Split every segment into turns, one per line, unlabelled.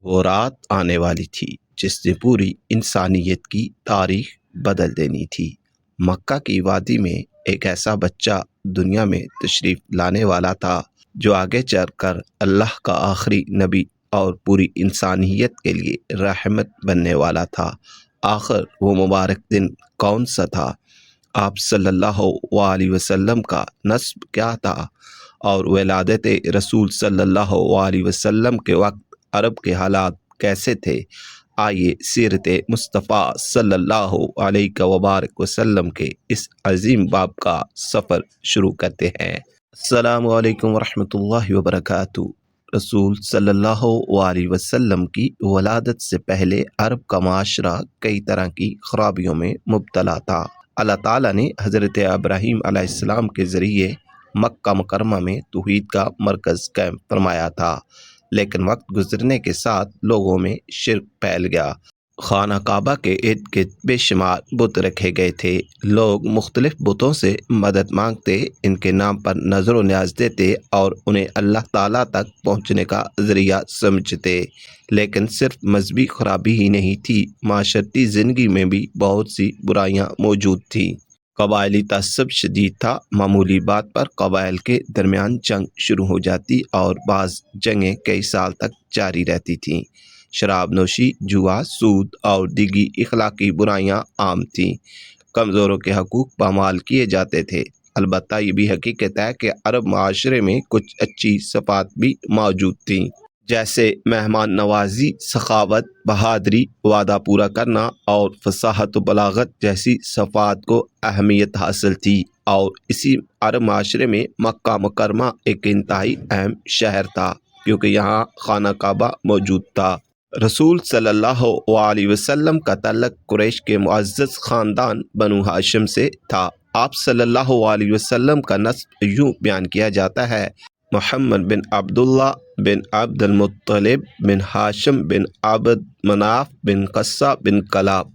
وہ رات آنے والی تھی جس نے پوری انسانیت کی تاریخ بدل دینی تھی۔ مکہ کی وادی میں ایک ایسا بچہ دنیا میں تشریف لانے والا تھا جو آگے چل کر اللہ کا آخری نبی اور پوری انسانیت کے لیے رحمت بننے والا تھا۔ آخر وہ مبارک دن کون سا تھا؟ آپ صلی اللہ علیہ وسلم کا نسب کیا تھا اور ولادت رسول صلی اللہ علیہ وسلم کے وقت عرب کے حالات کیسے تھے؟ آئیے سیرت مصطفیٰ صلی اللہ علیہ وبارک وسلم کے اس عظیم باب کا سفر شروع کرتے ہیں۔ السلام علیکم ورحمۃ اللہ وبرکاتہ۔ رسول صلی اللہ علیہ وسلم کی ولادت سے پہلے عرب کا معاشرہ کئی طرح کی خرابیوں میں مبتلا تھا۔ اللہ تعالیٰ نے حضرت ابراہیم علیہ السلام کے ذریعے مکہ مکرمہ میں توحید کا مرکز قائم فرمایا تھا، لیکن وقت گزرنے کے ساتھ لوگوں میں شرک پھیل گیا۔ خانہ کعبہ کے ارد گرد بے شمار بت رکھے گئے تھے۔ لوگ مختلف بتوں سے مدد مانگتے، ان کے نام پر نظر و نیاز دیتے اور انہیں اللہ تعالیٰ تک پہنچنے کا ذریعہ سمجھتے۔ لیکن صرف مذہبی خرابی ہی نہیں تھی، معاشرتی زندگی میں بھی بہت سی برائیاں موجود تھیں۔ قبائلی تعصب شدید تھا۔ معمولی بات پر قبائل کے درمیان جنگ شروع ہو جاتی اور بعض جنگیں کئی سال تک جاری رہتی تھیں۔ شراب نوشی، جوا، سود اور دیگر اخلاقی برائیاں عام تھیں۔ کمزوروں کے حقوق پامال کیے جاتے تھے۔ البتہ یہ بھی حقیقت ہے کہ عرب معاشرے میں کچھ اچھی صفات بھی موجود تھیں، جیسے مہمان نوازی، سخاوت، بہادری، وعدہ پورا کرنا اور فصاحت و بلاغت جیسی صفات کو اہمیت حاصل تھی، اور اسی عرب معاشرے میں مکہ مکرمہ ایک انتہائی اہم شہر تھا کیونکہ یہاں خانہ کعبہ موجود تھا۔ رسول صلی اللہ علیہ وسلم کا تعلق قریش کے معزز خاندان بنو ہاشم سے تھا۔ آپ صلی اللہ علیہ وسلم کا نسب یوں بیان کیا جاتا ہے: محمد بن عبداللہ بن عبد المطلب بن ہاشم بن عبد مناف بن قصہ بن کلاب،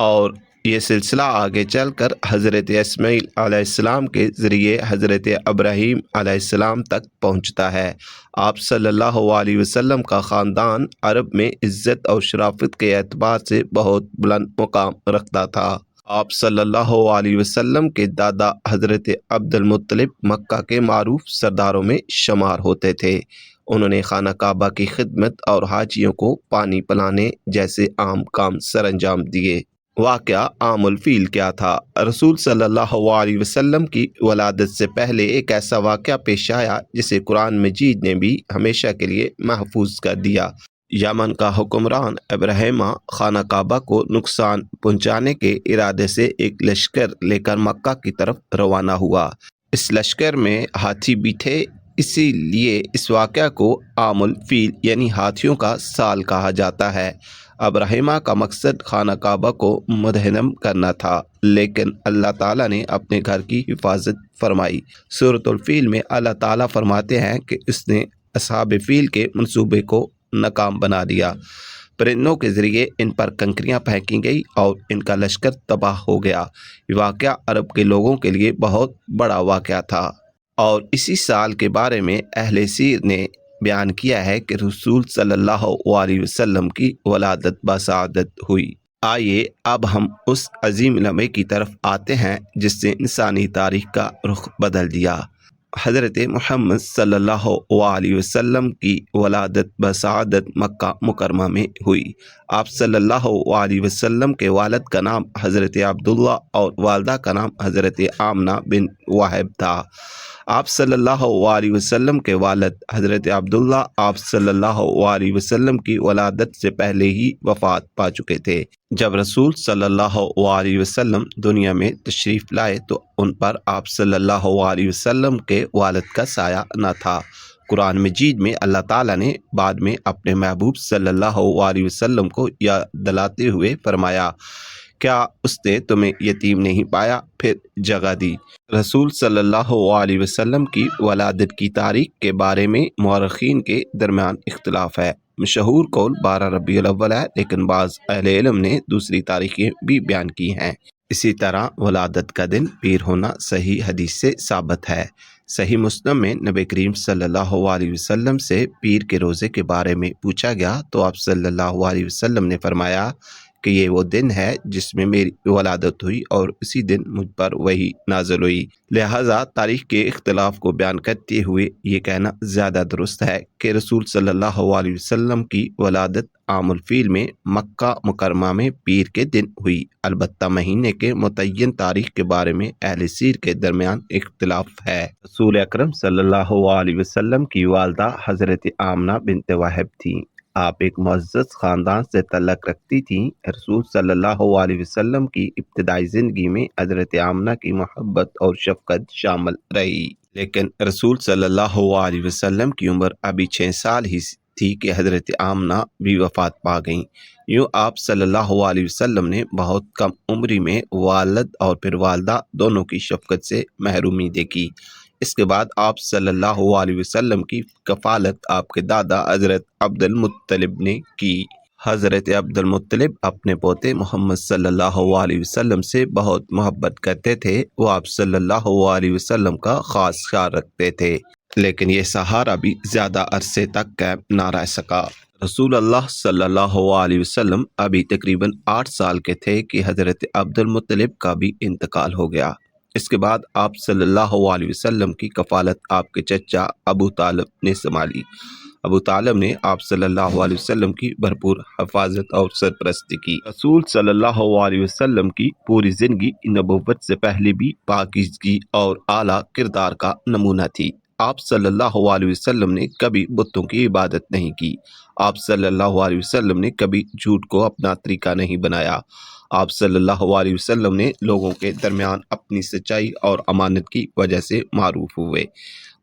اور یہ سلسلہ آگے چل کر حضرت اسماعیل علیہ السلام کے ذریعے حضرت ابراہیم علیہ السلام تک پہنچتا ہے۔ آپ صلی اللہ علیہ وسلم کا خاندان عرب میں عزت اور شرافت کے اعتبار سے بہت بلند مقام رکھتا تھا۔ آپ صلی اللہ علیہ وسلم کے دادا حضرت عبد المطلب مکہ کے معروف سرداروں میں شمار ہوتے تھے۔ انہوں نے خانہ کعبہ کی خدمت اور حاجیوں کو پانی پلانے جیسے عام کام سر انجام دیے۔ واقعہ عام الفیل کیا تھا؟ رسول صلی اللہ علیہ وسلم کی ولادت سے پہلے ایک ایسا واقعہ پیش آیا جسے قرآن مجید نے بھی ہمیشہ کے لیے محفوظ کر دیا۔ یمن کا حکمران ابرہیمہ خانہ کعبہ کو نقصان پہنچانے کے ارادے سے ایک لشکر لے کر مکہ کی طرف روانہ ہوا۔ اس لشکر میں ہاتھی بھی تھے، اسی لیے اس واقعہ کو عام الفیل یعنی ہاتھیوں کا سال کہا جاتا ہے۔ ابراہیمہ کا مقصد خانہ کعبہ کو مدہنم کرنا تھا، لیکن اللہ تعالیٰ نے اپنے گھر کی حفاظت فرمائی۔ سورۃ الفیل میں اللہ تعالیٰ فرماتے ہیں کہ اس نے اصحاب فیل کے منصوبے کو ناکام بنا دیا۔ پرندوں کے ذریعے ان پر کنکریاں پھینکی گئی اور ان کا لشکر تباہ ہو گیا۔ یہ واقعہ عرب کے لوگوں کے لیے بہت بڑا واقعہ تھا، اور اسی سال کے بارے میں اہل سیر نے بیان کیا ہے کہ رسول صلی اللہ علیہ وسلم کی ولادت بسعادت ہوئی۔ آئیے اب ہم اس عظیم لمحے کی طرف آتے ہیں جس نے انسانی تاریخ کا رخ بدل دیا۔ حضرت محمد صلی اللہ علیہ وسلم کی ولادت بسعادت مکہ مکرمہ میں ہوئی۔ آپ صلی اللہ علیہ وسلم کے والد کا نام حضرت عبداللہ اور والدہ کا نام حضرت آمنہ بن وہب تھا۔ آپ صلی اللہ علیہ وسلم کے والد حضرت عبداللہ آپ صلی اللہ علیہ وسلم کی ولادت سے پہلے ہی وفات پا چکے تھے۔ جب رسول صلی اللہ علیہ وسلم دنیا میں تشریف لائے تو ان پر آپ صلی اللہ علیہ وسلم کے والد کا سایہ نہ تھا۔ قرآن مجید میں اللہ تعالیٰ نے بعد میں اپنے محبوب صلی اللہ علیہ وسلم کو یاد دلاتے ہوئے فرمایا: کیا اس نے تمہیں یتیم نہیں پایا پھر جگہ دی؟ رسول صلی اللہ علیہ وسلم کی ولادت کی تاریخ کے بارے میں مورخین کے درمیان اختلاف ہے۔ مشہور قول 12 ربیع الاول ہے، لیکن بعض اہل علم نے دوسری تاریخیں بھی بیان کی ہیں۔ اسی طرح ولادت کا دن پیر ہونا صحیح حدیث سے ثابت ہے۔ صحیح مسلم میں نبی کریم صلی اللہ علیہ وسلم سے پیر کے روزے کے بارے میں پوچھا گیا تو آپ صلی اللہ علیہ وسلم نے فرمایا کہ یہ وہ دن ہے جس میں میری ولادت ہوئی اور اسی دن مجھ پر وہی نازل ہوئی۔ لہٰذا تاریخ کے اختلاف کو بیان کرتے ہوئے یہ کہنا زیادہ درست ہے کہ رسول صلی اللہ علیہ وسلم کی ولادت عام الفیل میں مکہ مکرمہ میں پیر کے دن ہوئی۔ البتہ مہینے کے متعین تاریخ کے بارے میں اہل سیر کے درمیان اختلاف ہے۔ رسول اکرم صلی اللہ علیہ وسلم کی والدہ حضرت آمنہ بنت وہب تھیں۔ آپ ایک معزز خاندان سے تعلق رکھتی تھیں۔ رسول صلی اللہ علیہ وسلم کی ابتدائی زندگی میں حضرت آمنہ کی محبت اور شفقت شامل رہی، لیکن رسول صلی اللہ علیہ وسلم کی عمر ابھی 6 سال ہی تھی کہ حضرت آمنہ بھی وفات پا گئیں۔ یوں آپ صلی اللہ علیہ وسلم نے بہت کم عمری میں والد اور پھر والدہ دونوں کی شفقت سے محرومی دیکھی۔ اس کے بعد آپ صلی اللہ علیہ وسلم کی کفالت آپ کے دادا حضرت عبد المطلب نے کی۔ حضرت عبد المطلب اپنے پوتے محمد صلی اللہ علیہ وسلم سے بہت محبت کرتے تھے۔ وہ آپ صلی اللہ علیہ وسلم کا خاص خیال رکھتے تھے، لیکن یہ سہارا بھی زیادہ عرصے تک قائم نہ رہ سکا۔ رسول اللہ صلی اللہ علیہ وسلم ابھی تقریباً 8 سال کے تھے کہ حضرت عبد المطلب کا بھی انتقال ہو گیا۔ اس کے بعد آپ صلی اللہ علیہ وسلم کی کفالت آپ کے چچا ابو طالب نے سنبھالی۔ ابو طالب نے آپ صلی اللہ علیہ وسلم کی بھرپور حفاظت اور سرپرستی کی۔ رسول صلی اللہ علیہ وسلم کی پوری زندگی نبوت سے پہلے بھی پاکیزگی اور اعلیٰ کردار کا نمونہ تھی۔ آپ صلی اللہ علیہ وسلم نے کبھی بتوں کی عبادت نہیں کی۔ آپ صلی اللہ علیہ وسلم نے کبھی جھوٹ کو اپنا طریقہ نہیں بنایا۔ آپ صلی اللہ علیہ وسلم نے لوگوں کے درمیان اپنی سچائی اور امانت کی وجہ سے معروف ہوئے۔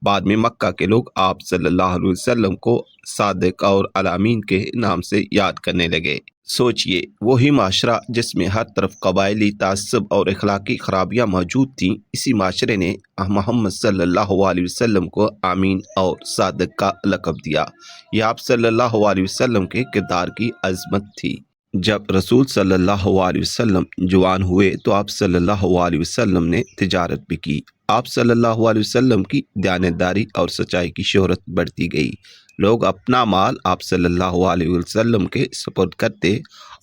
بعد میں مکہ کے لوگ آپ صلی اللہ علیہ وسلم کو صادق اور الامین کے نام سے یاد کرنے لگے۔ سوچئے، وہی معاشرہ جس میں ہر طرف قبائلی تعصب اور اخلاقی خرابیاں موجود تھیں، اسی معاشرے نے محمد صلی اللہ علیہ وسلم کو امین اور صادق کا لقب دیا۔ یہ آپ صلی اللہ علیہ وسلم کے کردار کی عظمت تھی۔ جب رسول صلی اللہ علیہ وسلم جوان ہوئے تو آپ صلی اللہ علیہ وسلم نے تجارت بھی کی۔ آپ صلی اللہ علیہ وسلم کی دیانتداری اور سچائی کی شہرت بڑھتی گئی۔ لوگ اپنا مال آپ صلی اللہ علیہ وسلم کے سپرد کرتے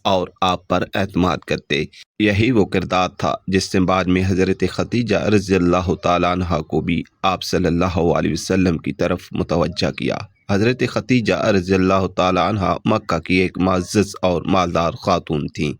اور آپ پر اعتماد کرتے۔ یہی وہ کردار تھا جس نے بعد میں حضرت خدیجہ رضی اللہ تعالیٰ عنہ کو بھی آپ صلی اللہ علیہ وسلم کی طرف متوجہ کیا۔ حضرت خدیجہ رضی اللہ تعالیٰ عنہ مکہ کی ایک معزز اور مالدار خاتون تھیں۔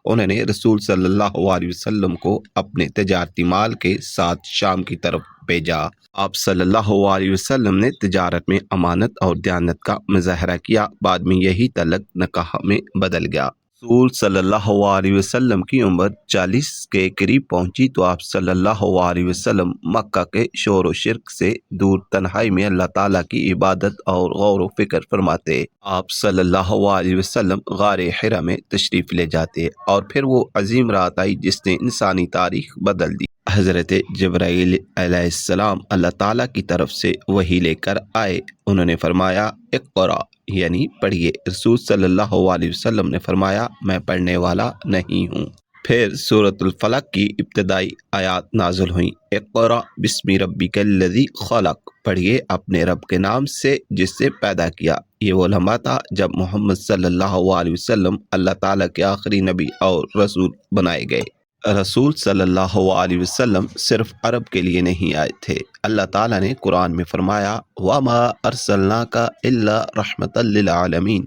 انہوں نے رسول صلی اللہ علیہ وسلم کو اپنے تجارتی مال کے ساتھ شام کی طرف بھیجا۔ آپ صلی اللہ علیہ وسلم نے تجارت میں امانت اور دیانت کا مظاہرہ کیا۔ بعد میں یہی تعلق نکاح میں بدل گیا۔ رسول صلی اللہ علیہ وسلم کی عمر 40 کے قریب پہنچی تو آپ صلی اللہ علیہ وسلم مکہ کے شور و شرک سے دور تنہائی میں اللہ تعالیٰ کی عبادت اور غور و فکر فرماتے۔ آپ صلی اللہ علیہ وسلم غار حرا میں تشریف لے جاتے اور پھر وہ عظیم رات آئی جس نے انسانی تاریخ بدل دی۔ حضرت جبرائیل علیہ السلام اللہ تعالیٰ کی طرف سے وحی لے کر آئے۔ انہوں نے فرمایا اقرا، یعنی پڑھیے۔ رسول صلی اللہ علیہ وسلم نے فرمایا میں پڑھنے والا نہیں ہوں۔ پھر سورۃ الفلق کی ابتدائی آیات نازل ہوئیں۔ اقرا بسم ربک الذی خلق، پڑھیے اپنے رب کے نام سے جس سے پیدا کیا۔ یہ وہ لمحہ تھا جب محمد صلی اللہ علیہ وسلم اللہ تعالیٰ کے آخری نبی اور رسول بنائے گئے۔ رسول صلی اللہ علیہ وسلم صرف عرب کے لیے نہیں آئے تھے۔ اللہ تعالیٰ نے قرآن میں فرمایا وَمَا أَرْسَلْنَاكَ إِلَّا رَحْمَةً لِّلْعَالَمِينَ،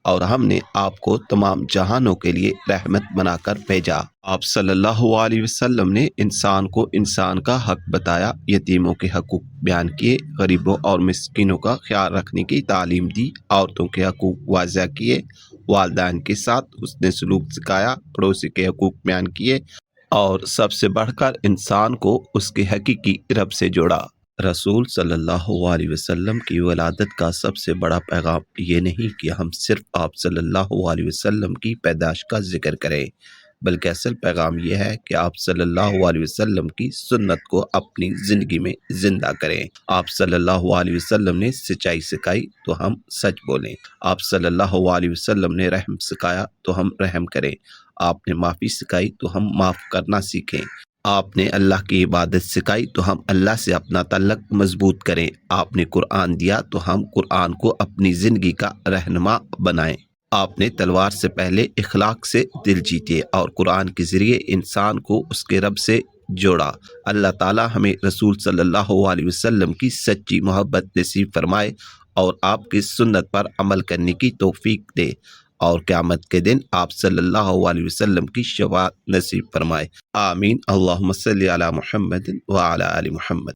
اور ہم نے آپ کو تمام جہانوں کے لیے رحمت بنا کر بھیجا۔ آپ صلی اللہ علیہ وسلم نے انسان کو انسان کا حق بتایا، یتیموں کے حقوق بیان کیے، غریبوں اور مسکینوں کا خیال رکھنے کی تعلیم دی، عورتوں کے حقوق واضح کیے، والدین کے ساتھ حسن سلوک سکھایا، پڑوسی کے حقوق بیان کیے اور سب سے بڑھ کر انسان کو اس کے حقیقی رب سے جوڑا۔ رسول صلی اللہ علیہ وسلم کی ولادت کا سب سے بڑا پیغام یہ نہیں کہ ہم صرف آپ صلی اللہ علیہ وسلم کی پیدائش کا ذکر کریں، بلکہ اصل پیغام یہ ہے کہ آپ صلی اللہ علیہ وسلم کی سنت کو اپنی زندگی میں زندہ کریں۔ آپ صلی اللہ علیہ وسلم نے سچائی سکھائی تو ہم سچ بولیں۔ آپ صلی اللہ علیہ وسلم نے رحم سکھایا تو ہم رحم کریں۔ آپ نے معافی سکھائی تو ہم معاف کرنا سیکھیں۔ آپ نے اللہ کی عبادت سکھائی تو ہم اللہ سے اپنا تعلق مضبوط کریں۔ آپ نے قرآن دیا تو ہم قرآن کو اپنی زندگی کا رہنما بنائیں۔ آپ نے تلوار سے پہلے اخلاق سے دل جیتے اور قرآن کے ذریعے انسان کو اس کے رب سے جوڑا۔ اللہ تعالی ہمیں رسول صلی اللہ علیہ وسلم کی سچی محبت نصیب فرمائے اور آپ کی سنت پر عمل کرنے کی توفیق دے، اور قیامت کے دن آپ صلی اللہ علیہ وسلم کی شفاعت نصیب فرمائے۔ آمین۔ اللہم صلی علی محمد وعلی آل محمد۔